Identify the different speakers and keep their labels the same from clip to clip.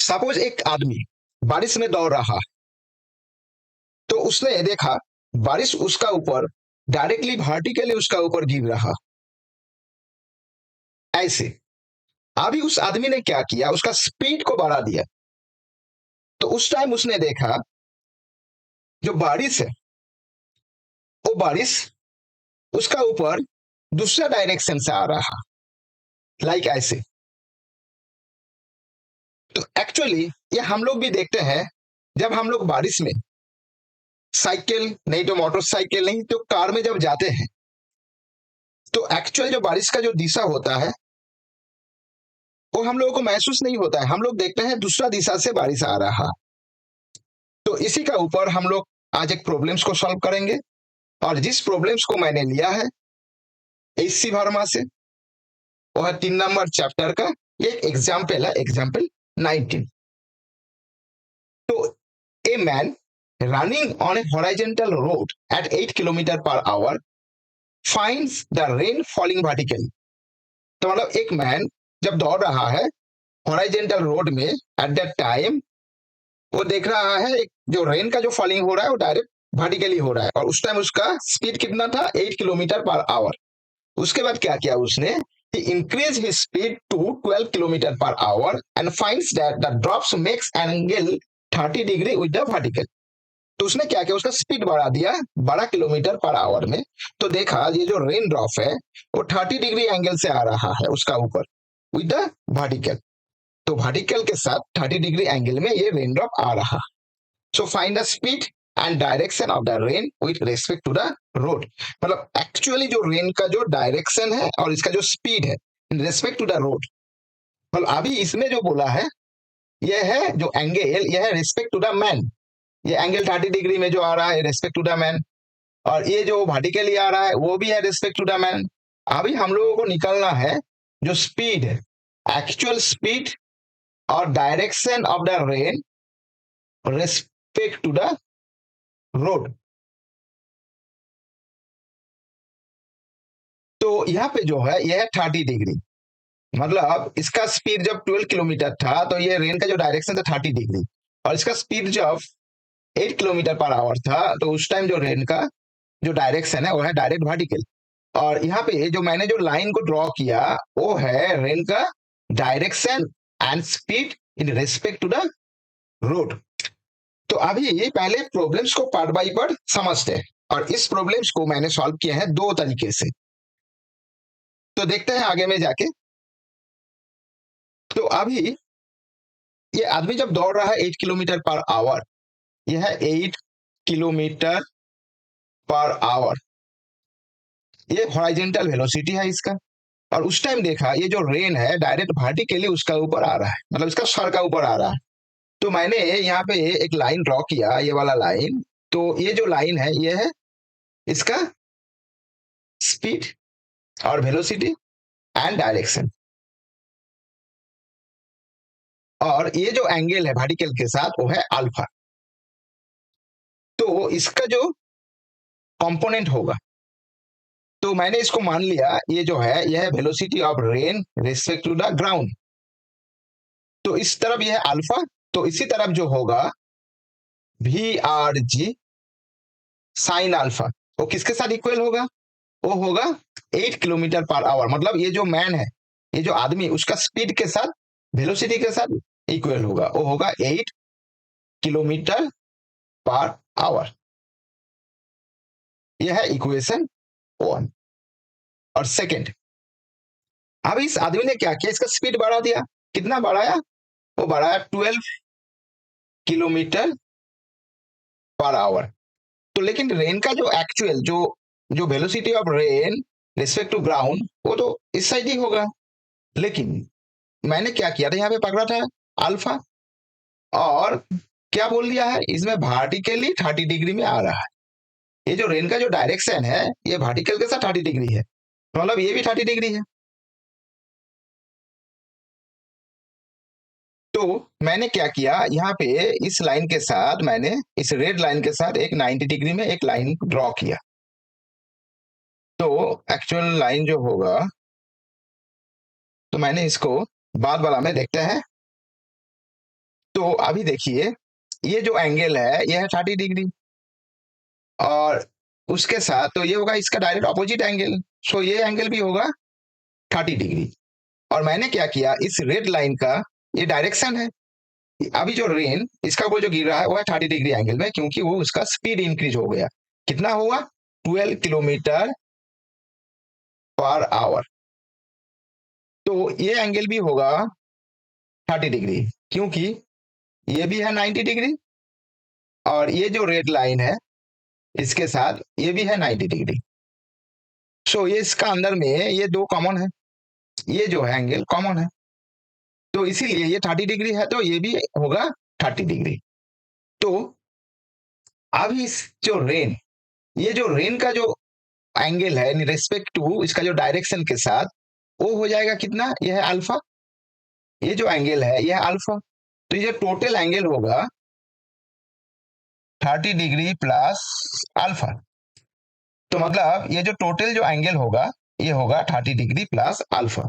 Speaker 1: Suppose एक आदमी बारिश में दौड़ रहा, तो उसने देखा बारिश उसका ऊपर डायरेक्टली वर्टिकली उसका ऊपर गिर रहा। ऐसे अभी उस आदमी ने क्या किया, उसका स्पीड को बढ़ा दिया। तो उस टाइम उसने देखा जो बारिश है वो बारिश उसका ऊपर दूसरा डायरेक्शन से आ रहा, लाइक ऐसे। तो एक्चुअली ये हम लोग भी देखते हैं, जब हम लोग बारिश में साइकिल नहीं तो मोटरसाइकिल नहीं तो कार में जब जाते हैं, तो एक्चुअल जो बारिश का जो दिशा होता है वो हम लोगों को महसूस नहीं होता है। हम लोग देखते हैं दूसरा दिशा से बारिश आ रहा। तो इसी का ऊपर हम लोग आज एक प्रॉब्लम्स को सॉल्व करेंगे, और जिस प्रॉब्लम्स को मैंने लिया है एससी वर्मा से, वो है 3 नंबर चैप्टर का एक एग्जाम्पल है, एग्जाम्पल 19। तो a man running on a horizontal road at 8 kilometre per hour finds the rain falling vertically. तो मतलब एक मैन जब दौड़ रहा है हॉरिजॉन्टल रोड में, एट दैट टाइम वो देख रहा है एक जो रेन का जो फॉलिंग हो रहा है वो डायरेक्ट वर्टिकली हो रहा है, और उस टाइम उसका स्पीड कितना था, 8 किलोमीटर पर आवर। उसके बाद क्या किया उसने, he increased his speed to 12 kilometer per hour and finds that the drops makes an angle 30 degree with the vertical। तो उसने क्या किया, उसका स्पीड बढ़ा दिया 12 किलोमीटर पर आवर में। तो देखा ये जो रेन ड्रॉप है वो 30 डिग्री एंगल से आ रहा है उसका ऊपर विद द वर्टिकल। तो वर्टिकल के साथ 30 डिग्री एंगल में ये रेन ड्रॉप आ रहा। So find the speed and direction of the rain with respect to the road. मतलब एक्चुअली जो रेन का जो डायरेक्शन है और इसका जो स्पीड है in respect to the road. मतलब अभी इसमें जो बोला है यह है जो एंगल, यह है रेस्पेक्ट टू द मैन। ये एंगल 30 डिग्री में जो आ रहा है रेस्पेक्ट टू द मैन, और ये जो वर्टिकली आ रहा है वो भी है रेस्पेक्ट टू द मैन। अभी हम लोगों को निकलना है जो स्पीड है, एक्चुअल स्पीड और direction of the rain respect to the road. तो यहाँ पे जो है यह है 30 डिग्री, मतलब इसका स्पीड जब 12 किलोमीटर था तो ये रेन का जो डायरेक्शन था 30 डिग्री, और इसका स्पीड जब 8 किलोमीटर पर आवर था तो उस टाइम जो रेन का जो डायरेक्शन है वो है डायरेक्ट वर्टिकल। और यहाँ पे जो मैंने जो लाइन को ड्रॉ किया वो है रेन का direction and speed in respect to the road. तो अभी ये पहले प्रॉब्लम्स को पार्ट बाय पार्ट समझते हैं, और इस प्रॉब्लम्स को मैंने सॉल्व किया है 2 तरीके से। तो देखते हैं आगे में जाके। तो अभी ये आदमी जब दौड़ रहा है 8 किलोमीटर पर आवर, यह है 8 किलोमीटर पर आवर, ये हॉरिजॉन्टल वेलोसिटी है इसका। और उस टाइम देखा ये जो रेन है डायरेक्ट वर्टिकली उसका ऊपर आ रहा है, मतलब इसका सर का ऊपर आ रहा है। तो मैंने यहाँ पे एक लाइन ड्रॉ किया, ये वाला लाइन। तो ये जो लाइन है ये है इसका स्पीड और वेलोसिटी एंड डायरेक्शन, और ये जो एंगल है वर्टिकल के साथ वो है अल्फा। तो इसका जो कंपोनेंट होगा, तो मैंने इसको मान लिया ये जो है यह है velocity of rain respect to the ground. तो इस तरफ यह है अल्फा, तो इसी तरफ जो होगा V R G sine alpha, वो किसके साथ इक्वल होगा, वो होगा 8 किलोमीटर पर आवर। मतलब ये जो मैन है, ये जो आदमी, उसका स्पीड के साथ वेलोसिटी के साथ इक्वल होगा, वो होगा 8 किलोमीटर पर आवर। यह है इक्वेशन 1। और सेकंड, अब इस आदमी ने क्या किया, इसका स्पीड बढ़ा दिया। कितना बढ़ाया, वो बढ़ाया 12 किलोमीटर पर आवर। तो लेकिन रेन का जो एक्चुअल जो जो velocity of rain respect to ground वो तो इस साइड ही होगा। लेकिन मैंने क्या किया था, यहाँ पे पकड़ा था अल्फा, और क्या बोल दिया है इसमें वर्टिकली 30 डिग्री में आ रहा है। ये जो रेन का जो डायरेक्शन है ये वर्टिकल के साथ 30 डिग्री है, मतलब ये भी 30 डिग्री है। तो मैंने क्या किया, यहाँ पे इस लाइन के साथ मैंने इस रेड लाइन के साथ एक 90 डिग्री में एक लाइन ड्रॉ किया। तो एक्चुअल लाइन जो होगा, तो मैंने इसको बाद वाला में देखते हैं। तो अभी देखिए, ये जो एंगल है ये है 30 डिग्री, और उसके साथ तो ये होगा इसका डायरेक्ट ऑपोजिट एंगल, सो ये एंगल भी होगा 30 डिग्री। और मैंने क्या किया, इस रेड लाइन का ये डायरेक्शन है, अभी जो रेन इसका वो जो गिर रहा है वो है 30 डिग्री एंगल में, क्योंकि वो उसका स्पीड इंक्रीज हो गया। कितना हुआ, 12 किलोमीटर पर आवर। तो ये एंगल भी होगा 30 डिग्री, क्योंकि ये भी है 90 डिग्री, और ये जो रेड लाइन है इसके साथ ये भी है 90 डिग्री। सो ये इसका अंदर में ये दो कॉमन है, ये जो है एंगल कॉमन है, तो इसीलिए ये 30 डिग्री है तो ये भी होगा 30 डिग्री। तो अब इस जो रेन, ये जो रेन का जो एंगल है इन रेस्पेक्ट टू इसका जो डायरेक्शन के साथ, वो हो जाएगा कितना, यह है अल्फा, ये जो एंगल है यह है अल्फा। तो ये टोटल एंगल होगा 30 डिग्री प्लस अल्फा। तो मतलब ये जो टोटल जो एंगल होगा ये होगा 30 डिग्री प्लस अल्फा।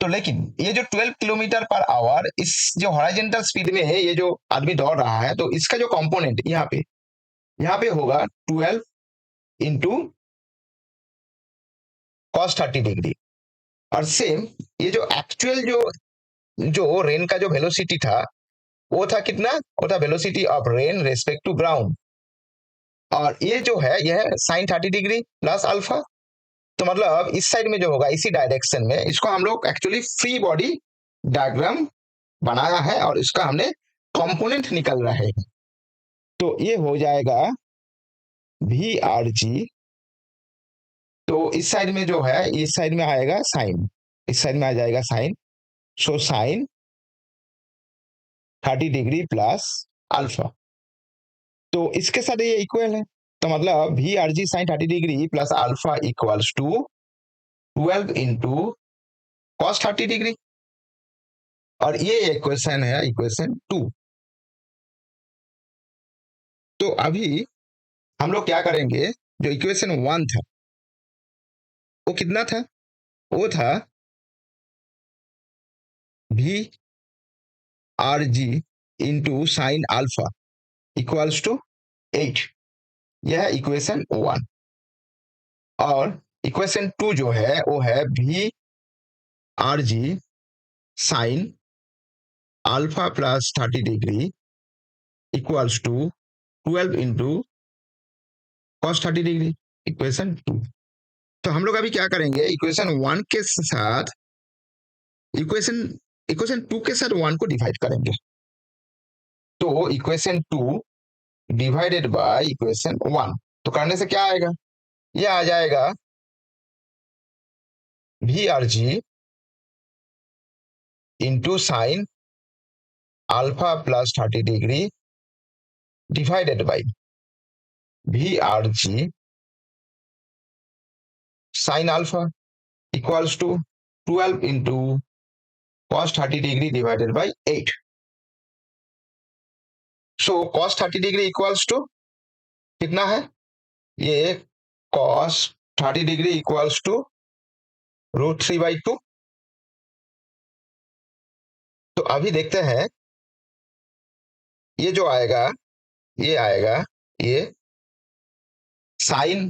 Speaker 1: तो लेकिन ये जो 12 किलोमीटर पर आवर इस जो हॉरिजॉन्टल स्पीड में है, ये जो आदमी दौड़ रहा है, तो इसका जो कंपोनेंट यहाँ पे होगा 12 इंटू कॉस 30 डिग्री। और सेम ये जो एक्चुअल जो रेन का जो वेलोसिटी था वो था कितना, वो था velocity of rain respect to ground, और ये जो है यह है साइन 30 डिग्री प्लस अल्फा। तो मतलब इस साइड में जो होगा इसी डायरेक्शन में, इसको हम लोग एक्चुअली फ्री बॉडी डायग्राम बनाया है और इसका हमने कंपोनेंट निकल रहे हैं। तो ये हो जाएगा वी आर जी, तो इस साइड में जो है इस साइड में आएगा साइन, इस साइड में आ जाएगा sine, so sine 30 degree plus alpha. तो इसके साथ ये इक्वल है, तो मतलब V R G sine 30 degree plus alpha equals to 12 into cos 30 degree, और ये इक्वेशन है इक्वेशन 2। तो अभी हम लोग क्या करेंगे, जो इक्वेशन 1 था वो कितना था, वो था V R G into sine alpha equals to 8, यह है इक्वेशन 1। और इक्वेशन 2 जो है वो है V R G sine alpha plus 30 degree equals to 12 into cos 30 degree, equation 2। तो हम लोग अभी क्या करेंगे, इक्वेशन 1 के साथ इक्वेशन इक्वेशन 2 के साथ 1 को डिवाइड करेंगे। तो इक्वेशन 2 डिवाइडेड बाय इक्वेशन 1, तो करने से क्या आएगा, ये आ जाएगा V R G into sine alpha plus 30 degree divided by V R G sine alpha equals to 12 into cos 30 degree divided by 8। So cos 30 degree equals to कितना है, ये कॉस 30 डिग्री इक्वल्स टू √3/2। तो अभी देखते हैं, ये जो आएगा ये आएगा ये साइन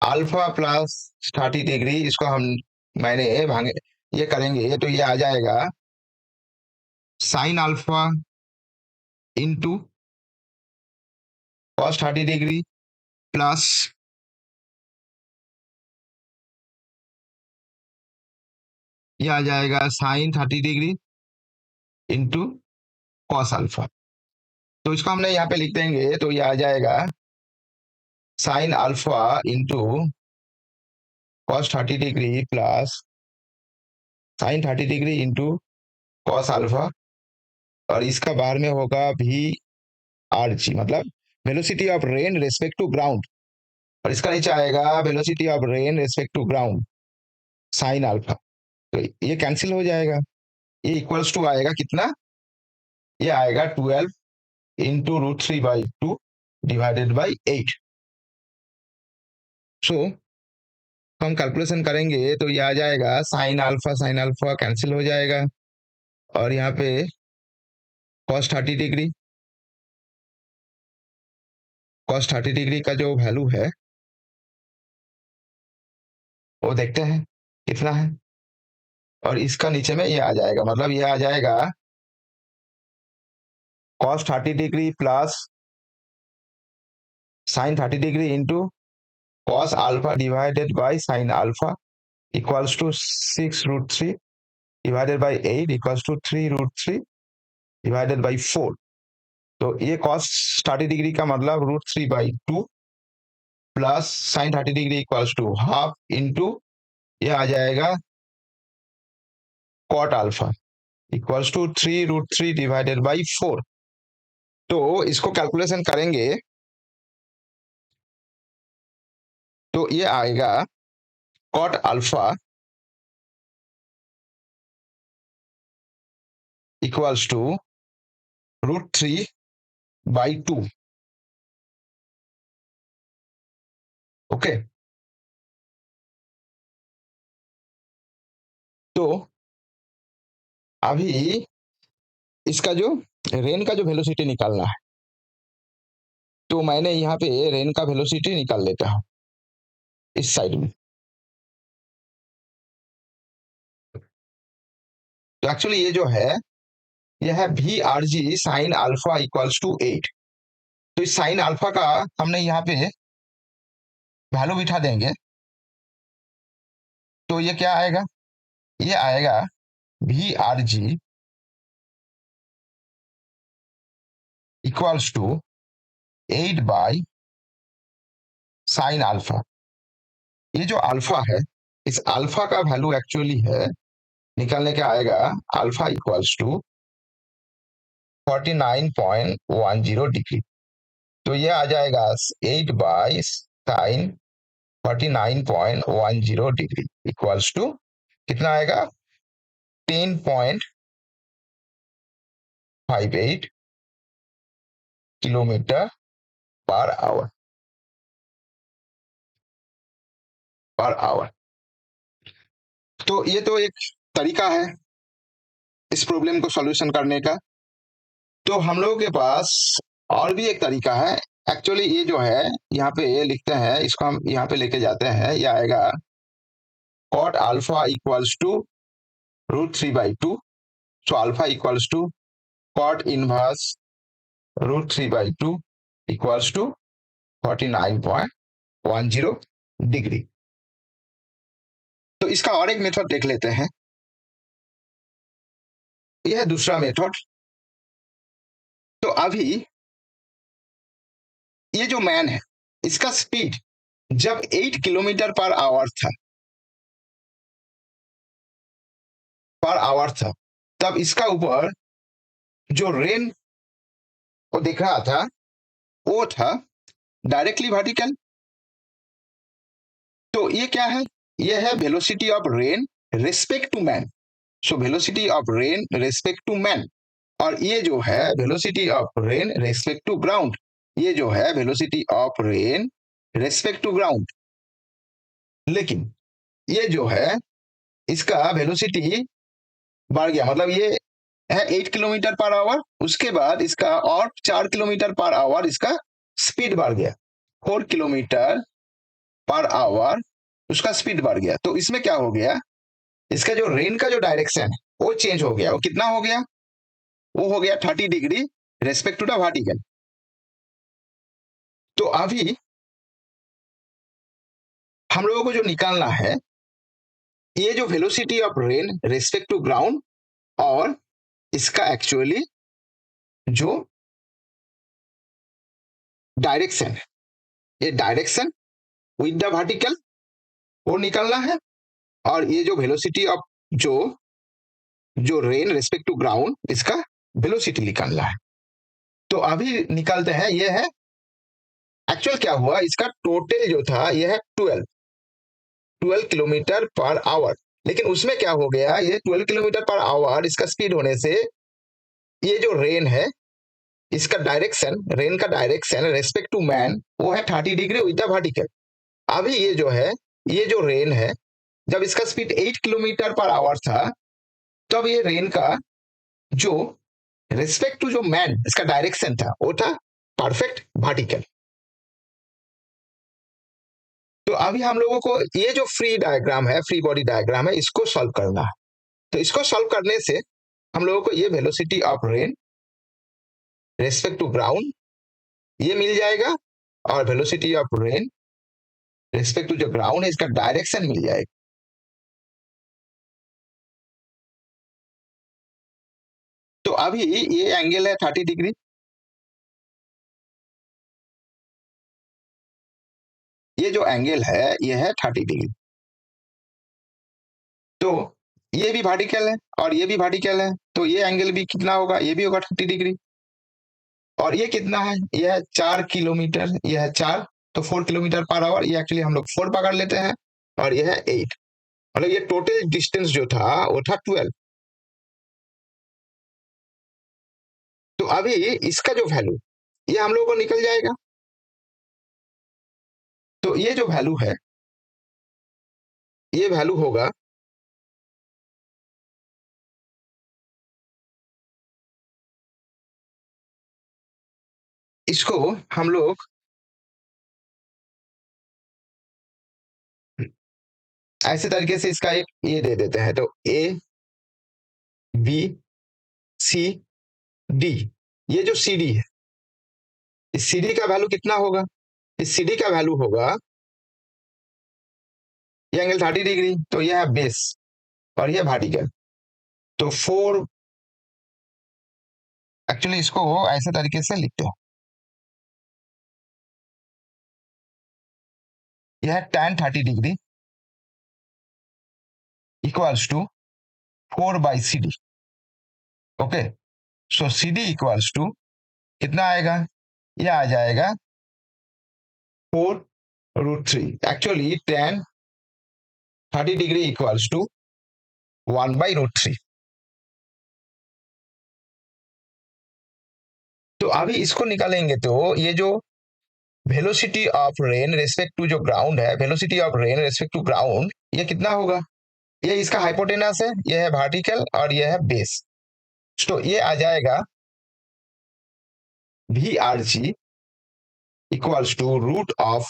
Speaker 1: अल्फा प्लस 30 डिग्री, इसको मैंने भांगे ये करेंगे तो ये आ जाएगा sine alpha into cos 30 degree plus ये आ जाएगा sine 30 degree into cos alpha. तो इसको हमने यहाँ पे लिख देंगे तो ये आ जाएगा sine alpha into cos 30 degree plus sine 30 degree into cos alpha, और इसका बाहर में होगा वी आर जी, मतलब velocity of rain respect to ground, और इसका नीचे आएगा velocity of rain respect to ground sine alpha. तो ये कैंसिल हो जाएगा, ये इक्वल्स टू आएगा कितना, ये आएगा 12 इंटू √3/2 डिवाइडेड बाई 8। सो हम कैलकुलेशन करेंगे तो ये आ जाएगा साइन अल्फा कैंसिल हो जाएगा, और यहाँ पे cos 30 डिग्री, cos 30 डिग्री का जो वैल्यू है वो देखते हैं कितना है, और इसका नीचे में ये आ जाएगा, मतलब ये आ जाएगा cos 30 degree plus sin 30 degree into cos alpha divided by sin alpha equals to 6√3 divided by 8 equals to 3√3 divided by 4। तो ये cos 30 डिग्री का मतलब √3/2 plus sin 30 degree equals to half into ये आ जाएगा cot alpha equals to 3√3 divided by 4। तो इसको calculation करेंगे तो ये आएगा cot alpha equals to √3/2। Okay, तो अभी इसका जो रेन का जो वेलोसिटी निकालना है, तो मैंने यहाँ पे रेन का वेलोसिटी निकाल लेता हूं इस साइड में। तो एक्चुअली ये जो है यह है V R G sine alpha equals to 8। तो इस साइन अल्फा का हमने यहाँ पे वैल्यू बिठा देंगे, तो ये क्या आएगा, ये आएगा V R G equals to 8/साइन अल्फा। ये जो अल्फा है, इस अल्फा का वैल्यू एक्चुअली है निकालने के आएगा अल्फा इक्वल्स टू 49.10 डिग्री। तो ये आ जाएगा 8/साइन 49.10 डिग्री इक्वल्स टू कितना आएगा 10.58 किलोमीटर पर आवर। तो ये तो एक तरीका है इस प्रॉब्लम को सॉल्यूशन करने का। तो हम लोगों के पास और भी एक तरीका है। एक्चुअली ये जो है यहाँ पे ये लिखते हैं, इसको हम यहाँ पे लेके जाते हैं, ये आएगा cot alpha equals to √3/2। So alpha equals to cot inverse √3/2 equals to 49.10 degree. तो इसका और एक मेथड देख लेते हैं, यह है दूसरा मेथड। तो अभी ये जो मैन है इसका स्पीड जब 8 किलोमीटर पर आवर था तब इसका ऊपर जो रेन को दिख रहा था वो था डायरेक्टली वर्टिकल। तो ये क्या है, ये है velocity of rain respect to man. So velocity of rain respect to man, और ये जो है velocity of rain respect to ground, ये जो है velocity of rain respect to ground. लेकिन ये जो है इसका वेलोसिटी बढ़ गया, मतलब ये है 8 किलोमीटर पर आवर, उसके बाद इसका और 4 किलोमीटर पर आवर इसका स्पीड बढ़ गया, 4 किलोमीटर पर आवर उसका स्पीड बढ़ गया। तो इसमें क्या हो गया, इसका जो रेन का जो डायरेक्शन है वो चेंज हो गया। वो कितना हो गया, वो हो गया 30 degree respect to the vertical. तो अभी हम लोगों को जो निकालना है ये जो velocity of rain respect to ground और इसका एक्चुअली जो डायरेक्शन है, ये डायरेक्शन विद द वर्टिकल वो निकालना है, और ये जो वेलोसिटी ऑफ जो जो रेन रेस्पेक्ट टू ग्राउंड इसका वेलोसिटी निकालना है। तो अभी निकालते हैं, ये है एक्चुअल क्या हुआ, इसका टोटल जो था ये है 12 किलोमीटर पर आवर। लेकिन उसमें क्या हो गया, ये 12 किलोमीटर पर आवर इसका स्पीड होने से ये जो रेन है इसका डायरेक्शन, रेन का डायरेक्शन रेस्पेक्ट टू मैन वो है 30 डिग्री विद द वर्टिकल। अभी ये जो है, ये जो रेन है जब इसका स्पीड 8 किलोमीटर पर आवर था तब ये रेन का जो रिस्पेक्ट टू जो मैन इसका डायरेक्शन था वो था परफेक्ट वर्टिकल। तो अभी हम लोगों को ये जो फ्री डायग्राम है, फ्री बॉडी डायग्राम है, इसको सॉल्व करना है। तो इसको सॉल्व करने से हम लोगों को ये velocity of rain respect to ground ये मिल जाएगा, और velocity of rain respect to जो ग्राउंड है इसका डायरेक्शन मिल जाएगा। तो अभी ये एंगल है 30 डिग्री, ये जो एंगल है ये है 30 डिग्री। तो ये भी वर्टिकल है और ये भी वर्टिकल है, तो ये एंगल भी कितना होगा, ये भी होगा 30 डिग्री। और ये कितना है, ये है 4 किलोमीटर, ये है 4, तो 4 किलोमीटर पर आवर, ये एक्चुअली हम लोग 4 पकड़ लेते हैं, और ये है 8, मतलब ये टोटल डिस्टेंस जो था वो था 12। तो अभी इसका जो वैल्यू ये हम लोगों को निकल जाएगा। तो ये जो वैल्यू है ये वैल्यू होगा, इसको हम लोग ऐसे तरीके से इसका एक ये दे देते हैं, तो ए बी सी डी, ये जो सी डी है, इस सी डी का वैल्यू कितना होगा, इस सी डी का वैल्यू होगा ये एंगल 30 डिग्री, तो यह है बेस और यह वर्टिकल। तो 4, एक्चुअली इसको ऐसे तरीके से लिखते हैं, यह है tan 30 degree equals to 4/CD। Okay, so CD equals to कितना आएगा, यह आ जाएगा 4√3। Actually tan 30 degree equals to 1/√3। तो अभी इसको निकालेंगे तो ये जो velocity of rain respect to जो ग्राउंड है, velocity of rain respect to ground, ये कितना होगा, ये इसका हाइपोटेनस है, ये है वर्टिकल और ये है बेस। तो ये आ जाएगा VRG equals to root of,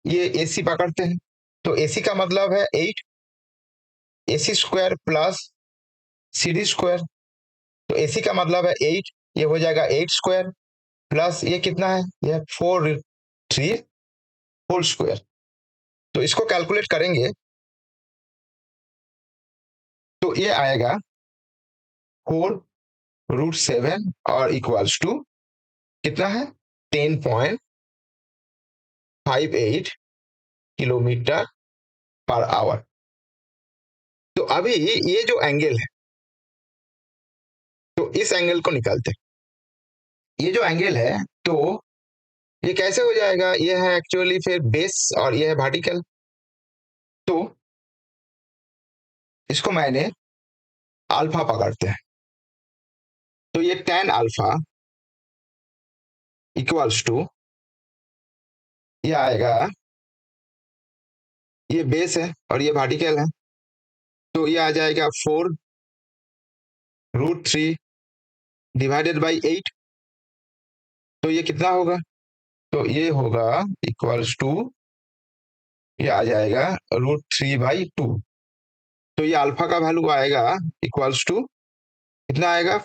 Speaker 1: ये AC पकड़ते हैं, तो AC का मतलब है 8 AC square plus CD square, तो AC का मतलब है 8, ये हो जाएगा 8 स्क्वायर प्लस ये कितना है, ये 4/3 होल स्क्वायर। तो इसको कैलकुलेट करेंगे तो ये आएगा 4√7 और इक्वल्स टू कितना है 10.58 किलोमीटर पर आवर। तो अभी ये जो एंगल है, तो इस एंगल को निकालते हैं। ये जो एंगल है तो ये कैसे हो जाएगा, ये है एक्चुअली फिर बेस और ये है वर्टिकल। तो इसको मैंने अल्फा पकड़ते हैं, तो ये tan अल्फा इक्वल्स टू ये आएगा, ये बेस है और ये वर्टिकल है, तो ये आ जाएगा 4√3 डिवाइडेड बाई 8। तो ये कितना होगा, तो ये होगा इक्वल्स टू, ये आ जाएगा √3/2। तो ये अल्फा का वैल्यू आएगा इक्वल्स टू कितना आएगा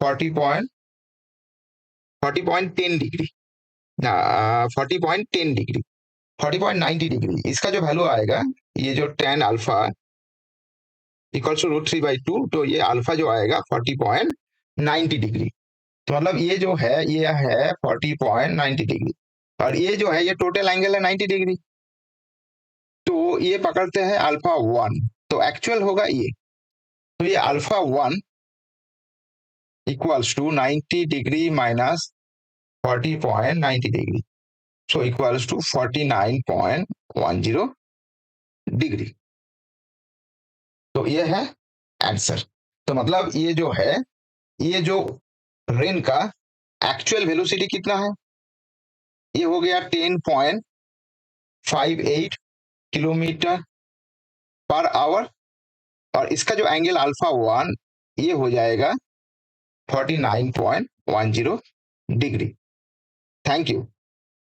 Speaker 1: 40.10 डिग्री, 40.10 डिग्री, 40.90 डिग्री। इसका जो वैल्यू आएगा, ये जो tan अल्फा इक्वल्स टू √3/2, तो ये अल्फा जो आएगा 40.90 डिग्री। तो मतलब ये जो है ये है 40.90 डिग्री, और ये जो है ये टोटल एंगल है 90 डिग्री। तो ये पकड़ते हैं अल्फा 1, तो एक्चुअल होगा ये, तो ये alpha 1 equals to 90 degree minus 40.90 degree, so equals to 49.10 degree. तो ये है आंसर। तो मतलब ये जो है, ये जो रेन का एक्चुअल वेलोसिटी कितना है, ये हो गया 10.58 किलोमीटर पर आवर, और इसका जो एंगल अल्फा 1 ये हो जाएगा 49.10 डिग्री। Thank you.